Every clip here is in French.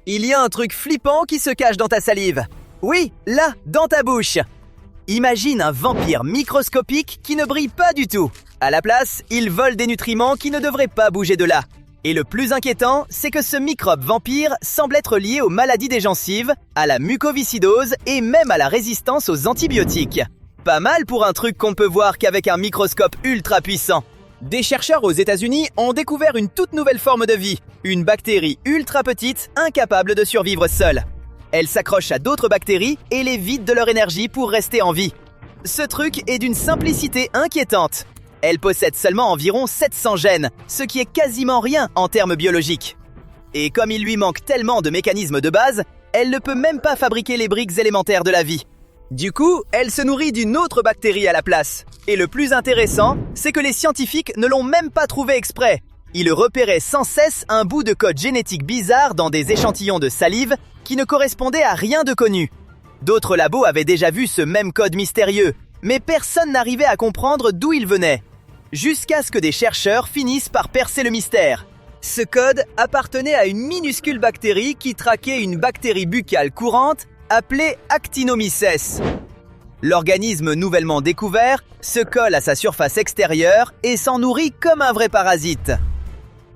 Il y a un truc flippant qui se cache dans ta salive. Oui, là, dans ta bouche. Imagine un vampire microscopique qui ne brille pas du tout. À la place, il vole des nutriments qui ne devraient pas bouger de là. Et le plus inquiétant, c'est que ce microbe vampire semble être lié aux maladies des gencives, à la mucoviscidose et même à la résistance aux antibiotiques. Pas mal pour un truc qu'on peut voir qu'avec un microscope ultra puissant. Des chercheurs aux États-Unis ont découvert une toute nouvelle forme de vie, une bactérie ultra petite, incapable de survivre seule. Elle s'accroche à d'autres bactéries et les vide de leur énergie pour rester en vie. Ce truc est d'une simplicité inquiétante. Elle possède seulement environ 700 gènes, ce qui est quasiment rien en termes biologiques. Et comme il lui manque tellement de mécanismes de base, elle ne peut même pas fabriquer les briques élémentaires de la vie. Du coup, elle se nourrit d'une autre bactérie à la place. Et le plus intéressant, c'est que les scientifiques ne l'ont même pas trouvé exprès. Ils repéraient sans cesse un bout de code génétique bizarre dans des échantillons de salive qui ne correspondait à rien de connu. D'autres labos avaient déjà vu ce même code mystérieux, mais personne n'arrivait à comprendre d'où il venait. Jusqu'à ce que des chercheurs finissent par percer le mystère. Ce code appartenait à une minuscule bactérie qui traquait une bactérie buccale courante appelée Actinomyces. L'organisme nouvellement découvert se colle à sa surface extérieure et s'en nourrit comme un vrai parasite.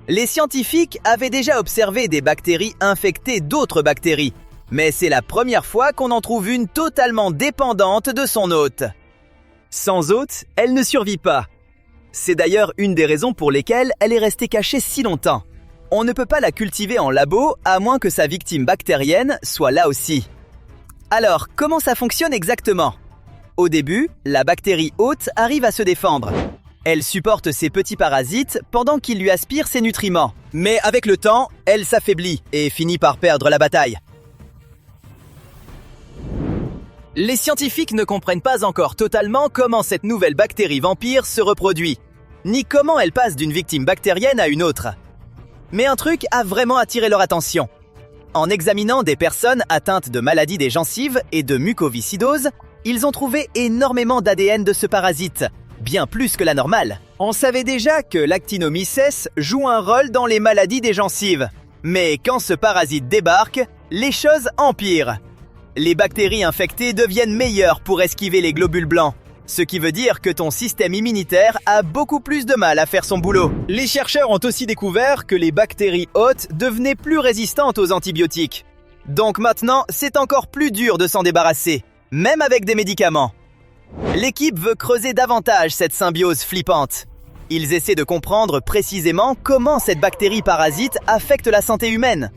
Les scientifiques avaient déjà observé des bactéries infecter d'autres bactéries, mais c'est la première fois qu'on en trouve une totalement dépendante de son hôte. Sans hôte, elle ne survit pas. C'est d'ailleurs une des raisons pour lesquelles elle est restée cachée si longtemps. On ne peut pas la cultiver en labo à moins que sa victime bactérienne soit là aussi. Alors, comment ça fonctionne exactement ? Au début, la bactérie hôte arrive à se défendre. Elle supporte ses petits parasites pendant qu'ils lui aspirent ses nutriments. Mais avec le temps, elle s'affaiblit et finit par perdre la bataille. Les scientifiques ne comprennent pas encore totalement comment cette nouvelle bactérie vampire se reproduit, ni comment elle passe d'une victime bactérienne à une autre. Mais un truc a vraiment attiré leur attention. En examinant des personnes atteintes de maladies des gencives et de mucoviscidose, ils ont trouvé énormément d'ADN de ce parasite, bien plus que la normale. On savait déjà que l'Actinomyces joue un rôle dans les maladies des gencives. Mais quand ce parasite débarque, les choses empirent. Les bactéries infectées deviennent meilleures pour esquiver les globules blancs, ce qui veut dire que ton système immunitaire a beaucoup plus de mal à faire son boulot. Les chercheurs ont aussi découvert que les bactéries hôtes devenaient plus résistantes aux antibiotiques. Donc maintenant, c'est encore plus dur de s'en débarrasser, même avec des médicaments. L'équipe veut creuser davantage cette symbiose flippante. Ils essaient de comprendre précisément comment cette bactérie parasite affecte la santé humaine.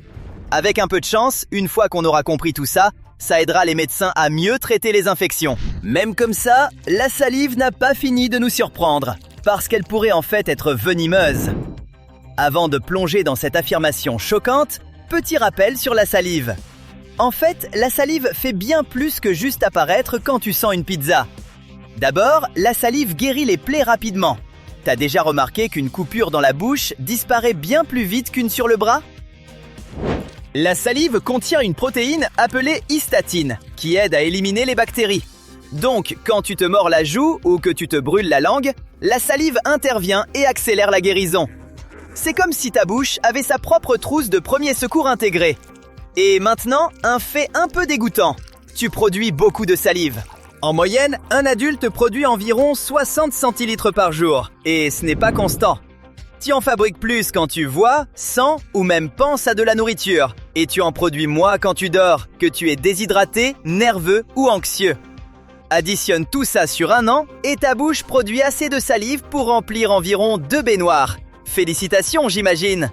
Avec un peu de chance, une fois qu'on aura compris tout ça, ça aidera les médecins à mieux traiter les infections. Même comme ça, la salive n'a pas fini de nous surprendre, parce qu'elle pourrait en fait être venimeuse. Avant de plonger dans cette affirmation choquante, petit rappel sur la salive. En fait, la salive fait bien plus que juste apparaître quand tu sens une pizza. D'abord, la salive guérit les plaies rapidement. T'as déjà remarqué qu'une coupure dans la bouche disparaît bien plus vite qu'une sur le bras ? La salive contient une protéine appelée hystatine, qui aide à éliminer les bactéries. Donc, quand tu te mords la joue ou que tu te brûles la langue, la salive intervient et accélère la guérison. C'est comme si ta bouche avait sa propre trousse de premiers secours intégrée. Et maintenant, un fait un peu dégoûtant. Tu produis beaucoup de salive. En moyenne, un adulte produit environ 60 centilitres par jour, et ce n'est pas constant. Tu en fabriques plus quand tu vois, sens ou même penses à de la nourriture. Et tu en produis moins quand tu dors, que tu es déshydraté, nerveux ou anxieux. Additionne tout ça sur un an et ta bouche produit assez de salive pour remplir environ 2 baignoires. Félicitations, j'imagine.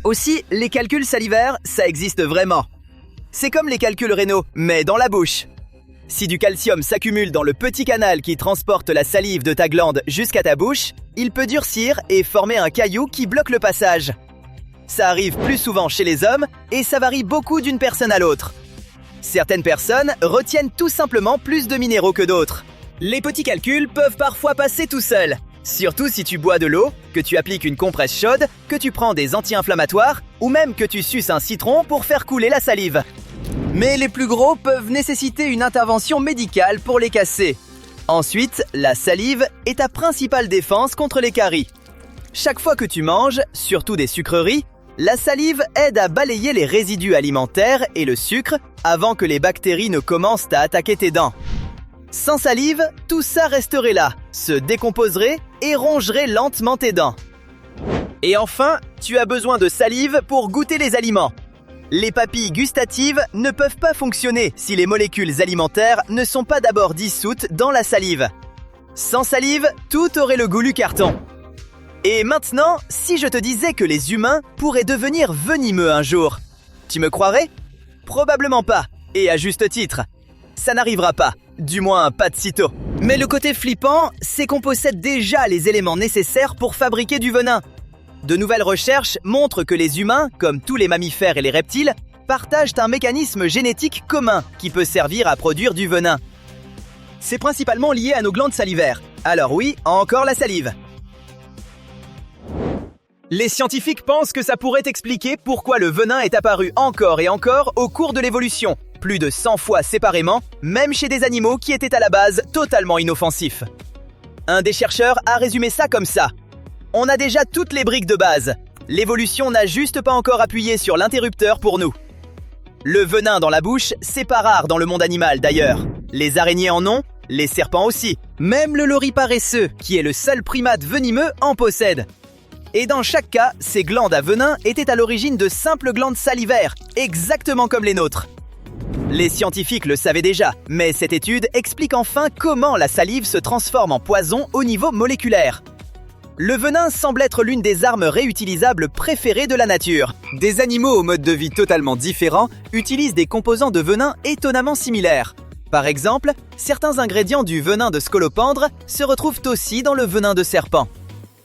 Aussi, les calculs salivaires, ça existe vraiment. C'est comme les calculs rénaux, mais dans la bouche. Si du calcium s'accumule dans le petit canal qui transporte la salive de ta glande jusqu'à ta bouche, il peut durcir et former un caillou qui bloque le passage. Ça arrive plus souvent chez les hommes et ça varie beaucoup d'une personne à l'autre. Certaines personnes retiennent tout simplement plus de minéraux que d'autres. Les petits calculs peuvent parfois passer tout seuls, surtout si tu bois de l'eau, que tu appliques une compresse chaude, que tu prends des anti-inflammatoires ou même que tu suces un citron pour faire couler la salive. Mais les plus gros peuvent nécessiter une intervention médicale pour les casser. Ensuite, la salive est ta principale défense contre les caries. Chaque fois que tu manges, surtout des sucreries, La salive aide à balayer les résidus alimentaires et le sucre avant que les bactéries ne commencent à attaquer tes dents. Sans salive, tout ça resterait là, se décomposerait et rongerait lentement tes dents. Et enfin, tu as besoin de salive pour goûter les aliments. Les papilles gustatives ne peuvent pas fonctionner si les molécules alimentaires ne sont pas d'abord dissoutes dans la salive. Sans salive, tout aurait le goût du carton. Et maintenant, si je te disais que les humains pourraient devenir venimeux un jour, tu me croirais? Probablement pas, et à juste titre. Ça n'arrivera pas, du moins pas de sitôt. Mais le côté flippant, c'est qu'on possède déjà les éléments nécessaires pour fabriquer du venin. De nouvelles recherches montrent que les humains, comme tous les mammifères et les reptiles, partagent un mécanisme génétique commun qui peut servir à produire du venin. C'est principalement lié à nos glandes salivaires. Alors oui, encore la salive. Les scientifiques pensent que ça pourrait expliquer pourquoi le venin est apparu encore et encore au cours de l'évolution, plus de 100 fois séparément, même chez des animaux qui étaient à la base totalement inoffensifs. Un des chercheurs a résumé ça comme ça. On a déjà toutes les briques de base. L'évolution n'a juste pas encore appuyé sur l'interrupteur pour nous. Le venin dans la bouche, c'est pas rare dans le monde animal d'ailleurs. Les araignées en ont, les serpents aussi. Même le lori paresseux, qui est le seul primate venimeux, en possède. Et dans chaque cas, ces glandes à venin étaient à l'origine de simples glandes salivaires, exactement comme les nôtres. Les scientifiques le savaient déjà, mais cette étude explique enfin comment la salive se transforme en poison au niveau moléculaire. Le venin semble être l'une des armes réutilisables préférées de la nature. Des animaux au mode de vie totalement différent utilisent des composants de venin étonnamment similaires. Par exemple, certains ingrédients du venin de scolopendre se retrouvent aussi dans le venin de serpent.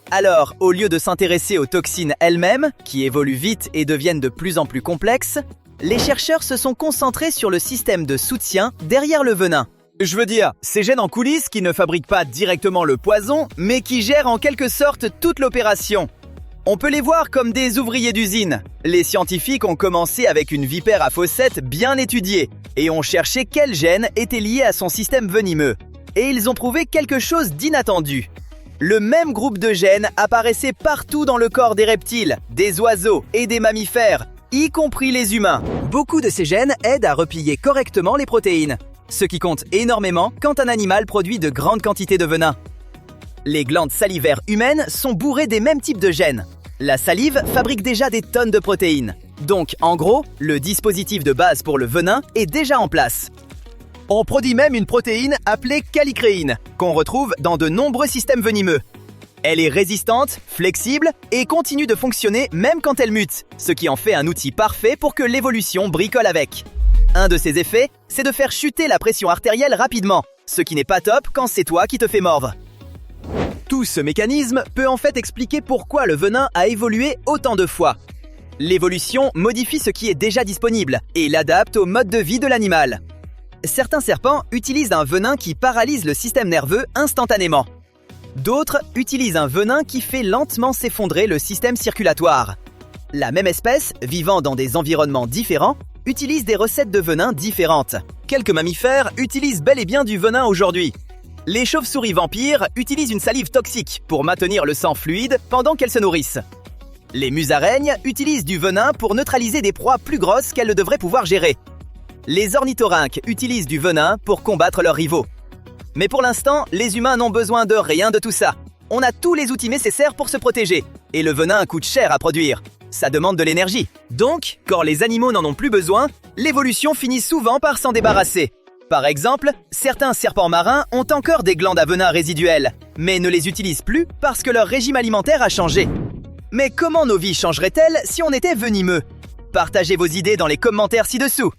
Alors, au lieu de s'intéresser aux toxines elles-mêmes, qui évoluent vite et deviennent de plus en plus complexes, les chercheurs se sont concentrés sur le système de soutien derrière le venin. Je veux dire, ces gènes en coulisses qui ne fabriquent pas directement le poison, mais qui gèrent en quelque sorte toute l'opération. On peut les voir comme des ouvriers d'usine. Les scientifiques ont commencé avec une vipère à fossettes bien étudiée et ont cherché quel gène était lié à son système venimeux. Et ils ont trouvé quelque chose d'inattendu. Le même groupe de gènes apparaissait partout dans le corps des reptiles, des oiseaux et des mammifères, y compris les humains. Beaucoup de ces gènes aident à replier correctement les protéines, ce qui compte énormément quand un animal produit de grandes quantités de venin. Les glandes salivaires humaines sont bourrées des mêmes types de gènes. La salive fabrique déjà des tonnes de protéines. Donc, en gros, le dispositif de base pour le venin est déjà en place. On produit même une protéine appelée callicréine, qu'on retrouve dans de nombreux systèmes venimeux. Elle est résistante, flexible et continue de fonctionner même quand elle mute, ce qui en fait un outil parfait pour que l'évolution bricole avec. Un de ses effets, c'est de faire chuter la pression artérielle rapidement, ce qui n'est pas top quand c'est toi qui te fais mordre. Tout ce mécanisme peut en fait expliquer pourquoi le venin a évolué autant de fois. L'évolution modifie ce qui est déjà disponible et l'adapte au mode de vie de l'animal. Certains serpents utilisent un venin qui paralyse le système nerveux instantanément. D'autres utilisent un venin qui fait lentement s'effondrer le système circulatoire. La même espèce, vivant dans des environnements différents, utilise des recettes de venin différentes. Quelques mammifères utilisent bel et bien du venin aujourd'hui. Les chauves-souris vampires utilisent une salive toxique pour maintenir le sang fluide pendant qu'elles se nourrissent. Les musaraignes utilisent du venin pour neutraliser des proies plus grosses qu'elles ne devraient pouvoir gérer. Les ornithorynques utilisent du venin pour combattre leurs rivaux. Mais pour l'instant, les humains n'ont besoin de rien de tout ça. On a tous les outils nécessaires pour se protéger. Et le venin coûte cher à produire. Ça demande de l'énergie. Donc, quand les animaux n'en ont plus besoin, l'évolution finit souvent par s'en débarrasser. Par exemple, certains serpents marins ont encore des glandes à venin résiduelles, mais ne les utilisent plus parce que leur régime alimentaire a changé. Mais comment nos vies changeraient-elles si on était venimeux? Partagez vos idées dans les commentaires ci-dessous.